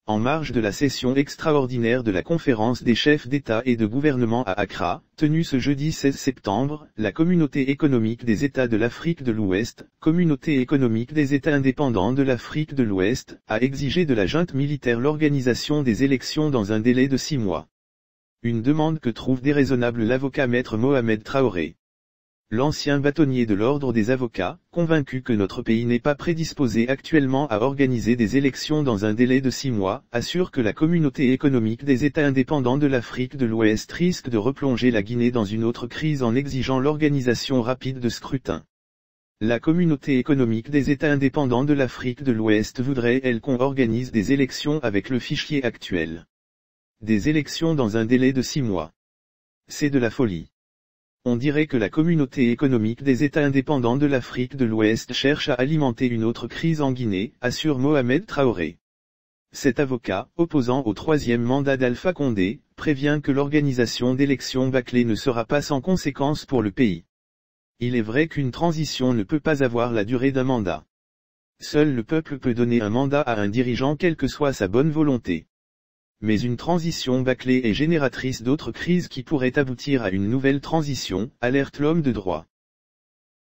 En marge de la session extraordinaire de la conférence des chefs d'État et de gouvernement à Accra, tenue ce jeudi 16 septembre, la Communauté économique des États de l'Afrique de l'Ouest, Communauté économique des États indépendants de l'Afrique de l'Ouest, a exigé de la junte militaire l'organisation des élections dans un délai de 6 mois. Une demande que trouve déraisonnable l'avocat maître Mohamed Traoré. L'ancien bâtonnier de l'ordre des avocats, convaincu que notre pays n'est pas prédisposé actuellement à organiser des élections dans un délai de 6 mois, assure que la Communauté économique des États indépendants de l'Afrique de l'Ouest risque de replonger la Guinée dans une autre crise en exigeant l'organisation rapide de scrutins. La Communauté économique des États indépendants de l'Afrique de l'Ouest voudrait, elle, qu'on organise des élections avec le fichier actuel. Des élections dans un délai de 6 mois. C'est de la folie. On dirait que la Communauté économique des États indépendants de l'Afrique de l'Ouest cherche à alimenter une autre crise en Guinée, assure Mohamed Traoré. Cet avocat, opposant au 3e mandat d'Alpha Condé, prévient que l'organisation d'élections bâclées ne sera pas sans conséquences pour le pays. Il est vrai qu'une transition ne peut pas avoir la durée d'un mandat. Seul le peuple peut donner un mandat à un dirigeant quelle que soit sa bonne volonté. Mais une transition bâclée est génératrice d'autres crises qui pourraient aboutir à une nouvelle transition, alerte l'homme de droit.